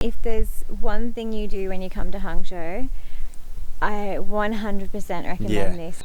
If there's one thing you do when you come to Hangzhou, I 100% recommend this.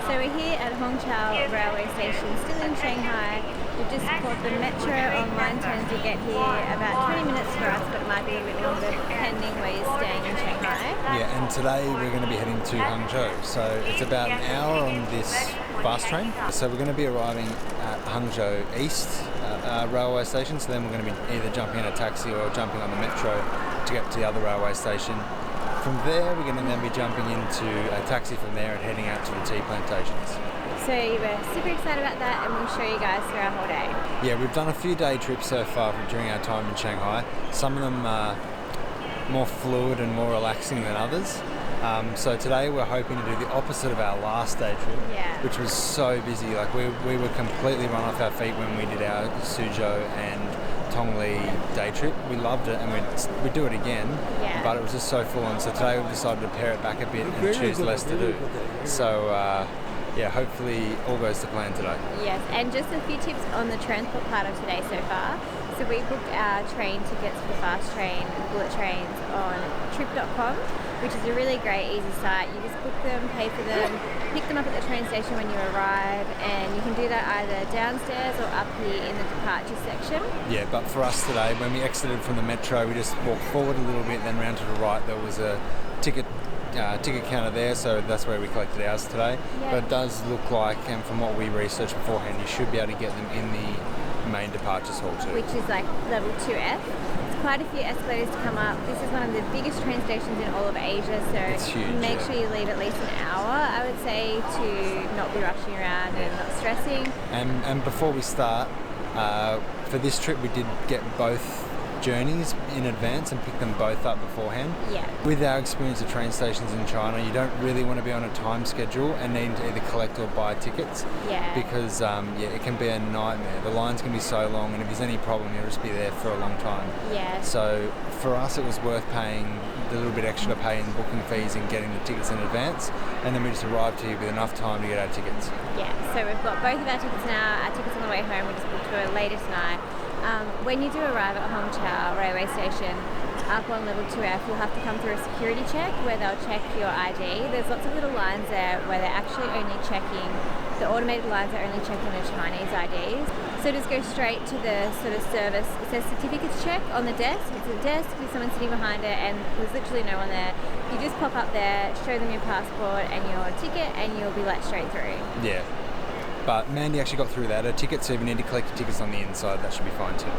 So we're here at Hangzhou railway station, still in Shanghai. We've just caught the metro on line 10 to get here. About 20 minutes for us, but it might be a bit longer depending where you're staying in Shanghai. Yeah, and today we're going to be heading to Hangzhou. So it's about an hour on this fast train. So we're going to be arriving at Hangzhou East railway station. So then we're going to be either jumping in a taxi or jumping on the metro to get to the other railway station. From there, we're going to then be jumping into a taxi from there and heading out to the tea plantations. So we're super excited about that, and we'll show you guys through our whole day. Yeah, we've done a few day trips so far during our time in Shanghai. Some of them are more fluid and more relaxing than others. So today we're hoping to do the opposite of our last day trip, which was so busy. Like we were completely run off our feet when we did our Suzhou and Tongli day trip. We loved it and we'd do it again, but it was just so full on. So today we've decided to pare it back a bit and choose less to do. So yeah, hopefully all goes to plan today. Yes, and just a few tips on the transport part of today so far. So we booked our train tickets for the fast train and bullet trains on trip.com, which is a really great, easy site. You just book them, pay for them, pick them up at the train station when you arrive, and you can do that either downstairs or up here in the departure section. Yeah, but for us today, when we exited from the metro, we just walked forward a little bit, then round to the right. There was a ticket counter there, so that's where we collected ours today. But it does look like, and from what we researched beforehand, you should be able to get them in the main departures hall too, which is like level 2F. It's quite a few escalators to come up. This is one of the biggest train stations in all of Asia, so it's huge, make sure you leave at least an hour, I would say, to not be rushing around and not stressing. And before we start, for this trip we did get both journeys in advance and pick them both up beforehand. With our experience at train stations in China, you don't really want to be on a time schedule and need to either collect or buy tickets, because it can be a nightmare. The lines can be so long, and if there's any problem you'll just be there for a long time. So for us it was worth paying the little bit extra to pay in booking fees and getting the tickets in advance, and then we just arrived here with enough time to get our tickets. So we've got both of our tickets now. Our tickets on the way home, we just booked for later tonight. When you do arrive at Hangzhou railway station, up on level 2F, you'll have to come through a security check where they'll check your ID. There's lots of little lines there where they're actually only checking, the automated lines are only checking the Chinese IDs. So just go straight to the sort of service. It says certificates check on the desk. It's a desk with someone sitting behind it, and there's literally no one there. You just pop up there, show them your passport and your ticket, and you'll be let straight through. But Mandy actually got through that. Her ticket, so if you need to collect your tickets on the inside, that should be fine too.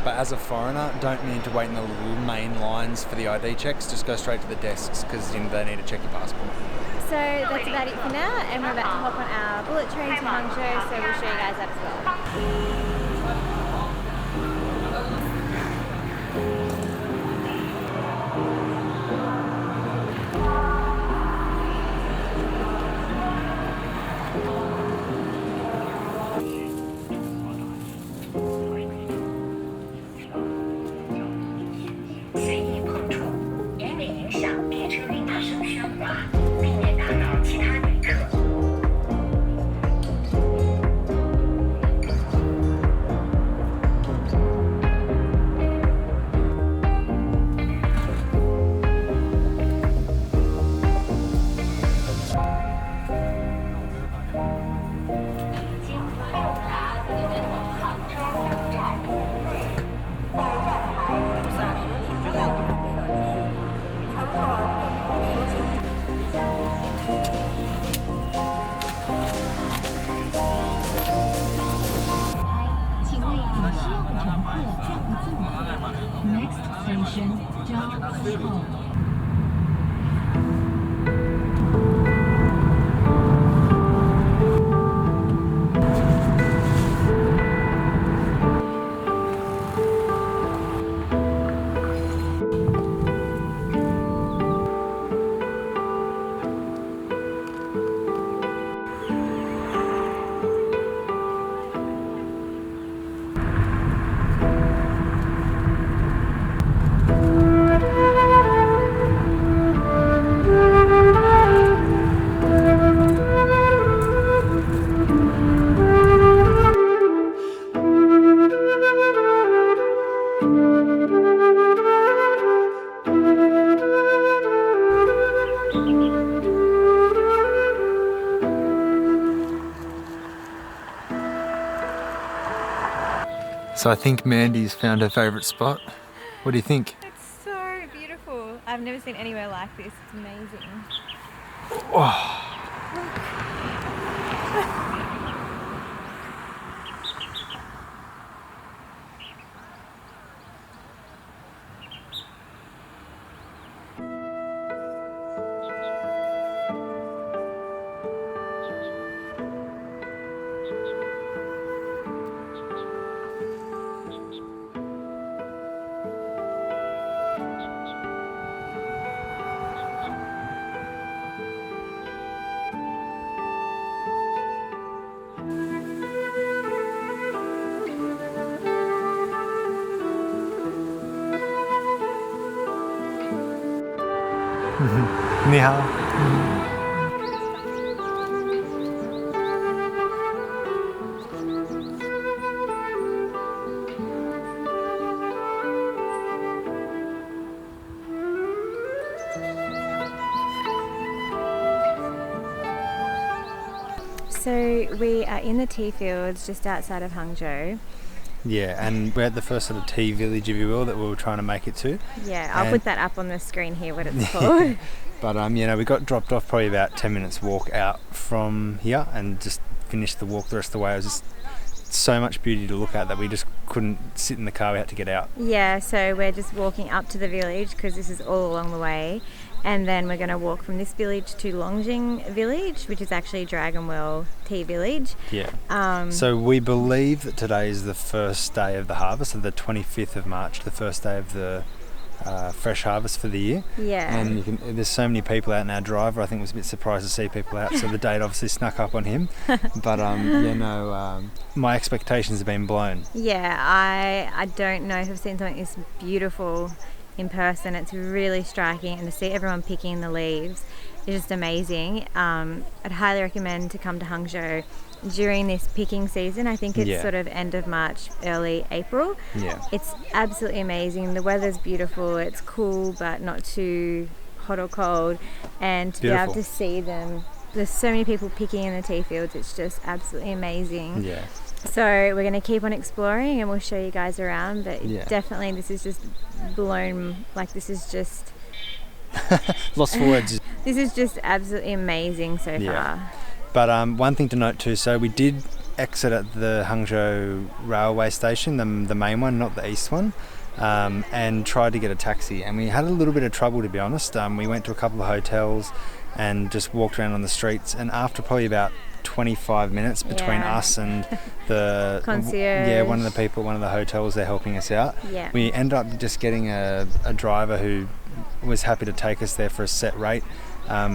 But as a foreigner, don't need to wait in the main lines for the ID checks. Just go straight to the desks, because they need to check your passport. So that's about it for now, and we're about to hop on our bullet train to Hangzhou, so we'll show you guys that as well. Next station, Causeway. So I think Mandy's found her favourite spot. What do you think? It's so beautiful. I've never seen anywhere like this. It's amazing. Oh. Ni hao. So we are in the tea fields just outside of Hangzhou. Yeah, and we're at the first sort of tea village, if you will, that we were trying to make it to. Yeah, I'll put that up on the screen here, what it's called. But you know, we got dropped off probably about 10 minutes walk out from here and just finished the walk the rest of the way. It was just so much beauty to look at that we just couldn't sit in the car, we had to get out. Yeah, so we're just walking up to the village because this is all along the way, and then we're going to walk from this village to Longjing Village, which is actually Dragon Well Tea Village. Yeah. So we believe that today is the first day of the harvest, so the 25th of March, the first day of the fresh harvest for the year. Yeah. And there's so many people out, and our driver I think was a bit surprised to see people out, so the date obviously snuck up on him. But my expectations have been blown. Yeah, I don't know if I've seen something this beautiful in person. It's really striking, and to see everyone picking the leaves is just amazing. I'd highly recommend to come to Hangzhou during this picking season. I think it's sort of end of March, early April. Yeah. It's absolutely amazing. The weather's beautiful. It's cool, but not too hot or cold. And to be able to see them, there's so many people picking in the tea fields. It's just absolutely amazing. Yeah. So we're going to keep on exploring, and we'll show you guys around. But definitely, this is just blown. Like, this is just lost for words. This is just absolutely amazing so far. But one thing to note too, so we did exit at the Hangzhou railway station, the main one, not the east one, and tried to get a taxi, and we had a little bit of trouble, to be honest. We went to a couple of hotels and just walked around on the streets, and after probably about 25 minutes between us and the concierge, one of the hotels there helping us out, we ended up just getting a driver who was happy to take us there for a set rate.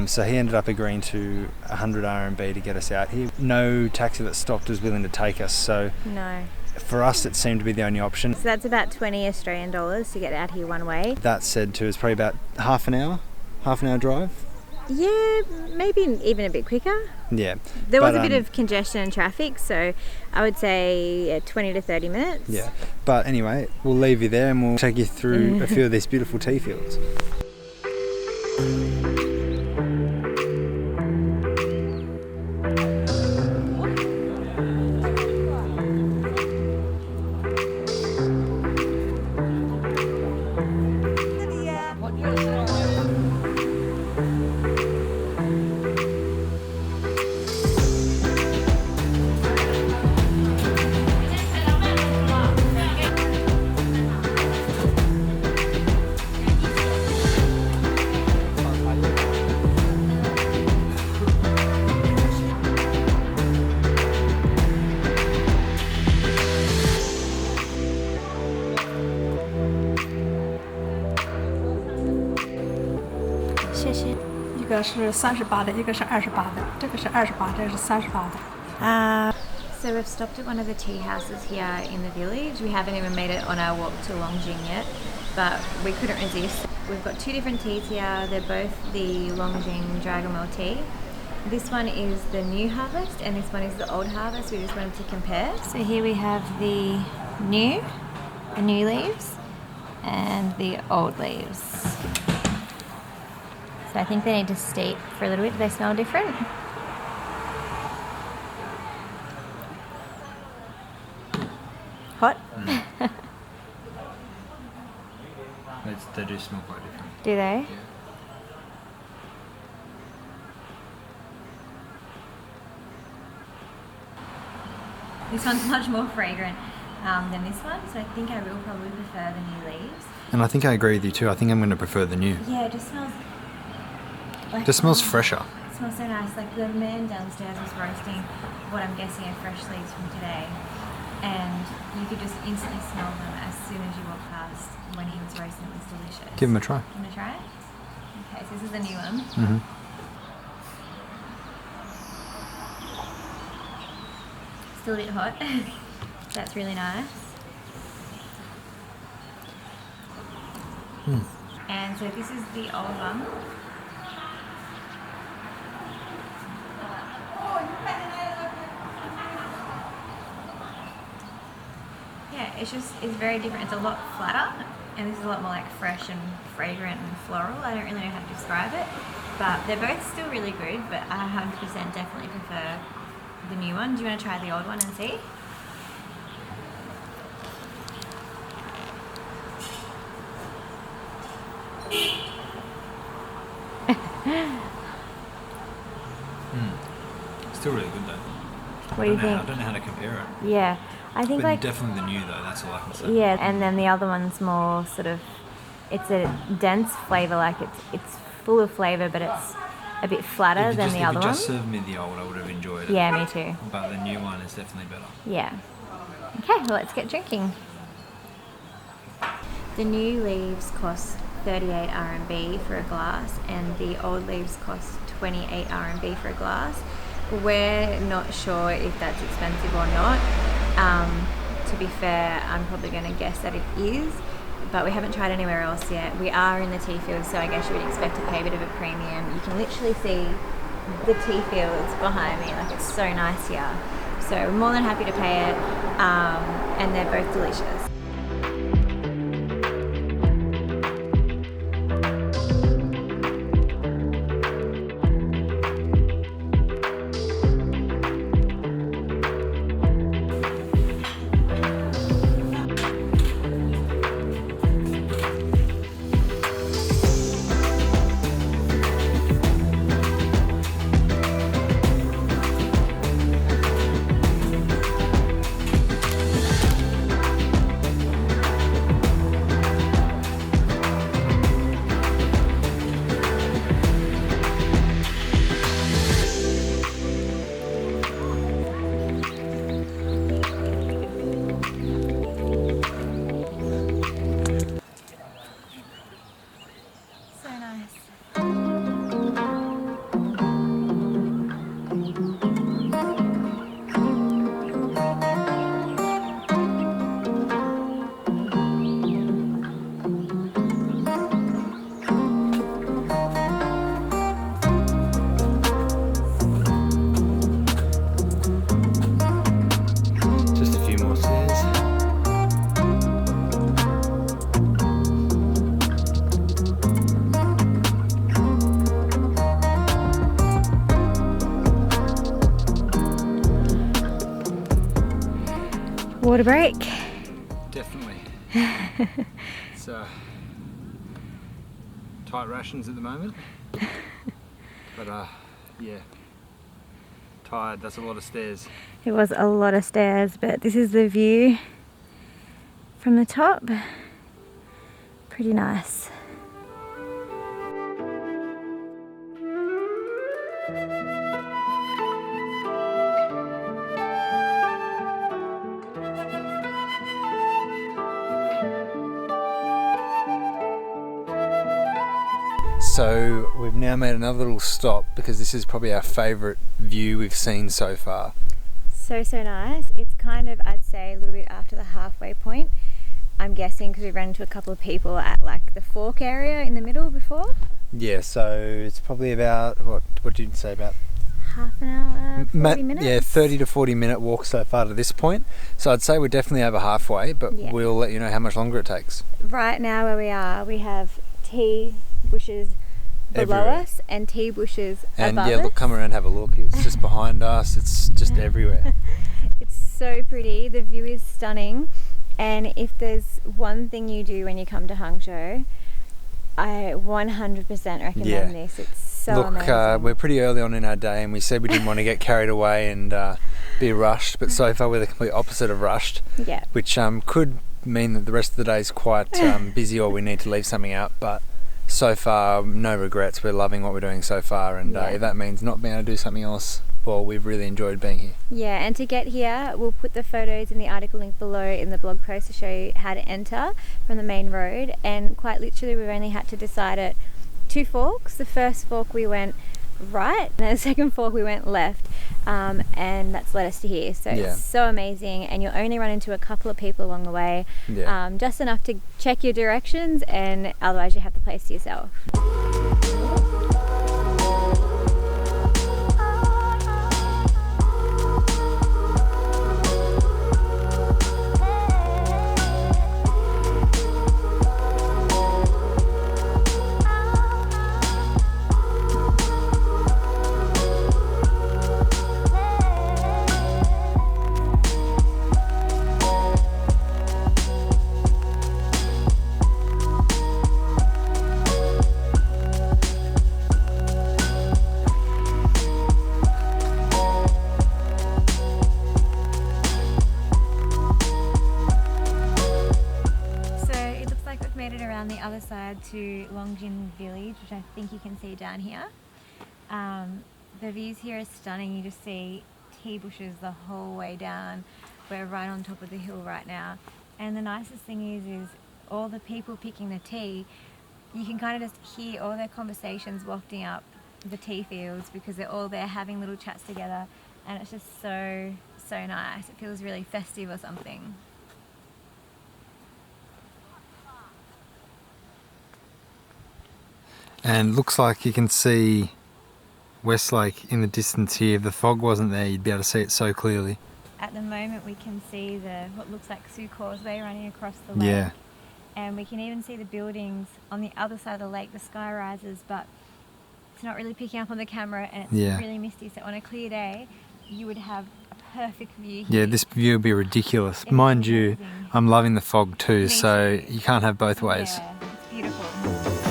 So he ended up agreeing to 100 RMB to get us out here. No taxi that stopped was willing to take us, so no. For us it seemed to be the only option. So that's about 20 Australian dollars to get out here one way. That said too, it's probably about half an hour drive. Yeah, maybe even a bit quicker. Yeah. There was a bit of congestion and traffic, so I would say 20 to 30 minutes. Yeah. But anyway, we'll leave you there and we'll take you through a few of these beautiful tea fields. So we've stopped at one of the tea houses here in the village. We haven't even made it on our walk to Longjing yet, but we couldn't resist. We've got two different teas here. They're both the Longjing Dragon Well Tea. This one is the new harvest and this one is the old harvest. We just wanted to compare. So here we have the new leaves and the old leaves. So I think they need to steep for a little bit. Do they smell different? Hot? They do smell quite different. Do they? Yeah. This one's much more fragrant than this one, so I think I will probably prefer the new leaves. And I think I agree with you too. I think I'm going to prefer the new. Yeah, it just smells like... Just smells fresher. It smells so nice. Like the man downstairs was roasting what I'm guessing are fresh leaves from today, and you could just instantly smell them as soon as you walk past when he was roasting. It was delicious. Give them a try. You want to try it? Okay, so this is the new one. Mm-hmm. Still a bit hot. That's really nice. And so this is the old one. Yeah, it's very different. It's a lot flatter, and this is a lot more like fresh and fragrant and floral. I don't really know how to describe it, but they're both still really good, but I 100% definitely prefer the new one. Do you want to try the old one and see? Still really good though. What do you think? I don't know how to compare it. Yeah, I think But like definitely the new though, that's all I can say. yeah, and then the other one's more sort of, it's a dense flavour, like it's full of flavour, but it's a bit flatter than the other one. If you just served me the old, I would have enjoyed it. Yeah, me too. But the new one is definitely better. Yeah. Okay, well, let's get drinking. The new leaves cost 38 RMB for a glass, and the old leaves cost 28 RMB for a glass. We're not sure if that's expensive or not. To be fair, I'm probably going to guess that it is, but we haven't tried anywhere else yet. We are in the tea fields, so I guess you would expect to pay a bit of a premium. You can literally see the tea fields behind me, like it's so nice here. So we're more than happy to pay it, and they're both delicious. Water break. Definitely. It's tight rations at the moment, but yeah, tired. That's a lot of stairs. It was a lot of stairs, but this is the view from the top. Pretty nice. So we've now made another little stop because this is probably our favourite view we've seen so far. So nice. It's kind of, I'd say, a little bit after the halfway point. I'm guessing because we ran into a couple of people at like the fork area in the middle before. Yeah, so it's probably about, what did you say, about? Half an hour, 40 minutes? Yeah, 30 to 40 minute walk so far to this point. So I'd say we're definitely over halfway, but yeah, we'll let you know how much longer it takes. Right now where we are, we have tea bushes below Everywhere. us and tea bushes And above yeah, look, us. come around and have a look. It's just behind us. It's just everywhere. It's so pretty. The view is stunning. And if there's one thing you do when you come to Hangzhou, I 100% recommend this. It's so amazing. We're pretty early on in our day, and we said we didn't want to get carried away and be rushed, but so far we're the complete opposite of rushed, which could mean that the rest of the day is quite busy, or we need to leave something out, but so far no regrets. We're loving what we're doing so far, and if that means not being able to do something else, well, we've really enjoyed being here. Yeah, and to get here, we'll put the photos in the article link below in the blog post to show you how to enter from the main road. And quite literally, we've only had to decide at 2 forks. The first fork we went right, and the second fork we went left, and that's led us to here. So it's so amazing, and you'll only run into a couple of people along the way, just enough to check your directions, and otherwise you have the place to yourself. The other side to Longjing Village, which I think you can see down here. The views here are stunning. You just see tea bushes the whole way down. We're right on top of the hill right now, and the nicest thing is all the people picking the tea, you can kind of just hear all their conversations wafting up the tea fields, because they're all there having little chats together, and it's just so nice. It feels really festive or something. And looks like you can see Westlake in the distance here. If the fog wasn't there, you'd be able to see it so clearly. At the moment we can see what looks like Causeway running across the lake. Yeah. And we can even see the buildings on the other side of the lake, the sky rises, but it's not really picking up on the camera, and it's really misty. So on a clear day, you would have a perfect view here. Yeah, this view would be ridiculous. Mind you, I'm loving the fog too, so you can't have both ways. Yeah, it's beautiful.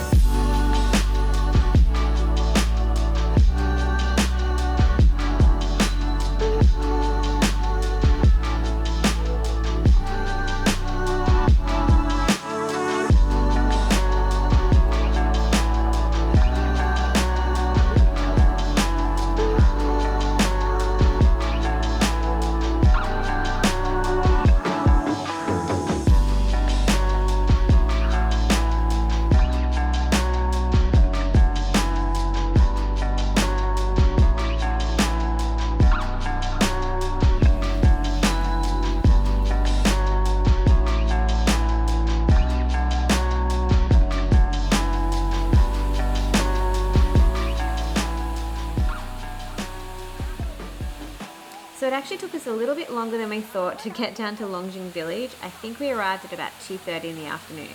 So it actually took us a little bit longer than we thought to get down to Longjing Village. I think we arrived at about 2:30 in the afternoon.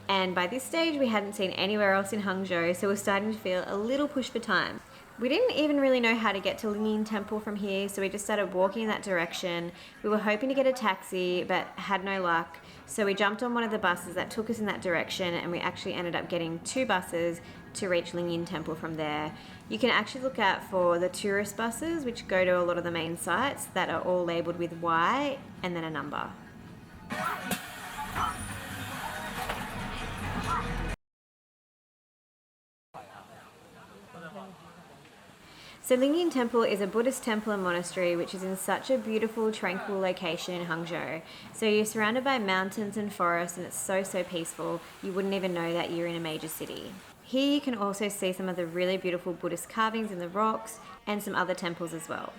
And by this stage, we hadn't seen anywhere else in Hangzhou, so we're starting to feel a little push for time. We didn't even really know how to get to Lingyin Temple from here, so we just started walking in that direction. We were hoping to get a taxi, but had no luck. So we jumped on one of the buses that took us in that direction, and we actually ended up getting 2 buses to reach Lingyin Temple from there. You can actually look out for the tourist buses, which go to a lot of the main sites that are all labelled with Y and then a number. So Lingyin Temple is a Buddhist temple and monastery which is in such a beautiful, tranquil location in Hangzhou. So you're surrounded by mountains and forests, and it's so peaceful, you wouldn't even know that you're in a major city. Here you can also see some of the really beautiful Buddhist carvings in the rocks and some other temples as well.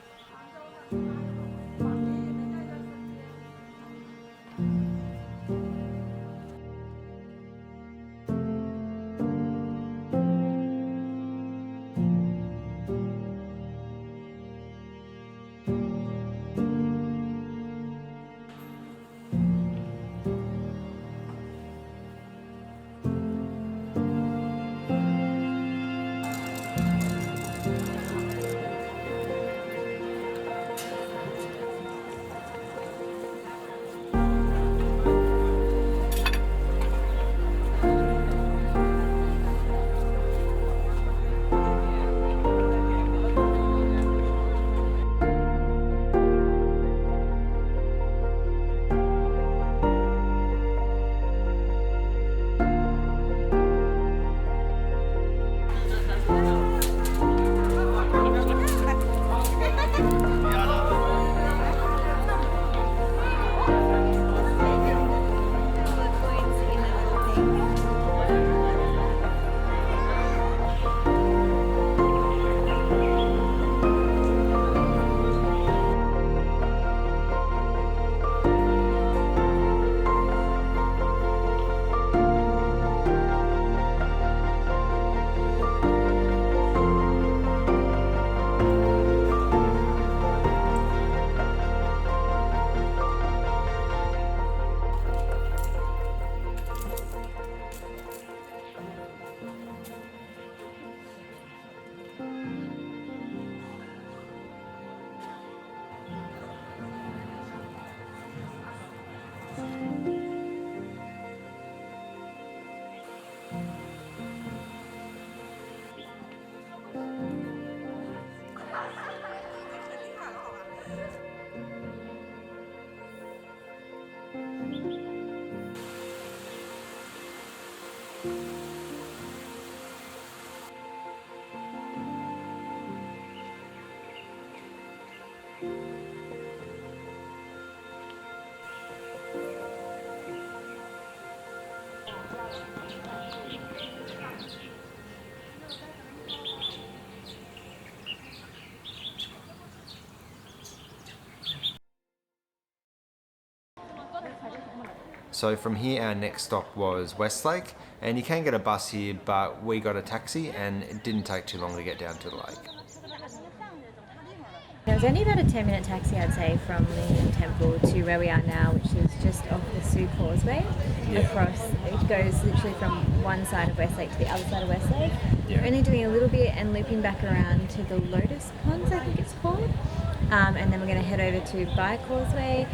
So from here our next stop was Westlake, and you can get a bus here, but we got a taxi and it didn't take too long to get down to the lake. It was only about a 10-minute taxi, I'd say, from the temple to where we are now, which is just off the Sioux Causeway. Across, it goes literally from one side of Westlake to the other side of Westlake. We're only doing a little bit and looping back around to the Lotus Ponds, I think it's called. And then we're going to head over to Bai Causeway.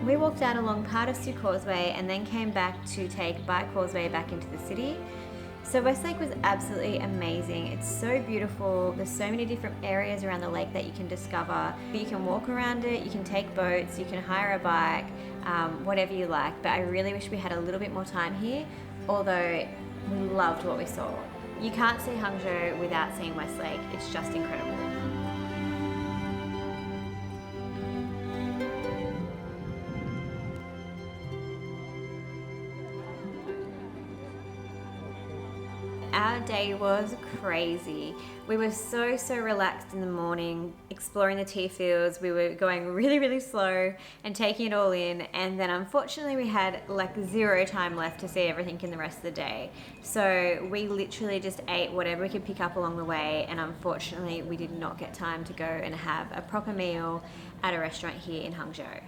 We walked down along part of Sioux Causeway and then came back to take Bai Causeway back into the city. So Westlake was absolutely amazing. It's so beautiful. There's so many different areas around the lake that you can discover. You can walk around it, you can take boats, you can hire a bike, whatever you like. But I really wish we had a little bit more time here, although we loved what we saw. You can't see Hangzhou without seeing Westlake. It's just incredible. Our day was crazy. We were so relaxed in the morning, exploring the tea fields. We were going really slow and taking it all in, and then unfortunately we had like zero time left to see everything in the rest of the day. So we literally just ate whatever we could pick up along the way, and unfortunately we did not get time to go and have a proper meal at a restaurant here in Hangzhou.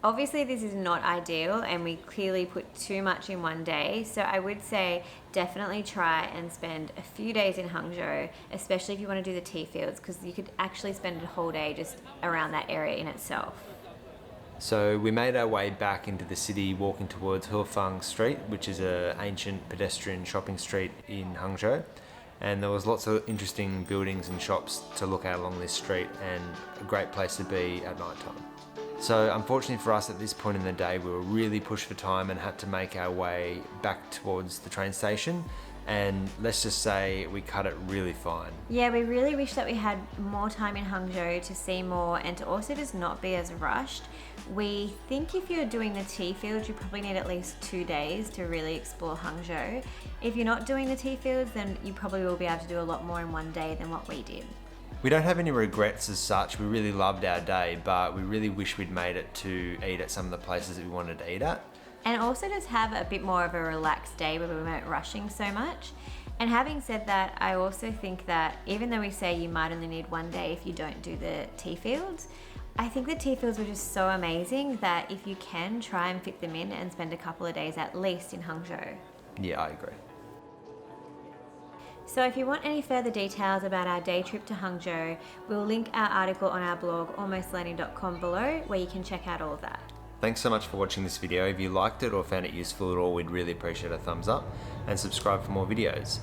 Obviously this is not ideal and we clearly put too much in one day, so I would say definitely try and spend a few days in Hangzhou, especially if you want to do the tea fields, because you could actually spend a whole day just around that area in itself. So we made our way back into the city, walking towards Hefang Street, which is an ancient pedestrian shopping street in Hangzhou. And there was lots of interesting buildings and shops to look at along this street, and a great place to be at night time. So unfortunately for us at this point in the day, we were really pushed for time and had to make our way back towards the train station. And let's just say we cut it really fine. Yeah, we really wish that we had more time in Hangzhou to see more and to also just not be as rushed. We think if you're doing the tea fields, you probably need at least 2 days to really explore Hangzhou. If you're not doing the tea fields, then you probably will be able to do a lot more in 1 day than what we did. We don't have any regrets as such. We really loved our day, but we really wish we'd made it to eat at some of the places that we wanted to eat at. And also just have a bit more of a relaxed day where we weren't rushing so much. And having said that, I also think that even though we say you might only need 1 day if you don't do the tea fields, I think the tea fields were just so amazing that if you can, try and fit them in and spend a couple of days at least in Hangzhou. Yeah, I agree. So if you want any further details about our day trip to Hangzhou, we'll link our article on our blog AlmostLanding.com below, where you can check out all of that. Thanks so much for watching this video. If you liked it or found it useful at all, we'd really appreciate a thumbs up, and subscribe for more videos.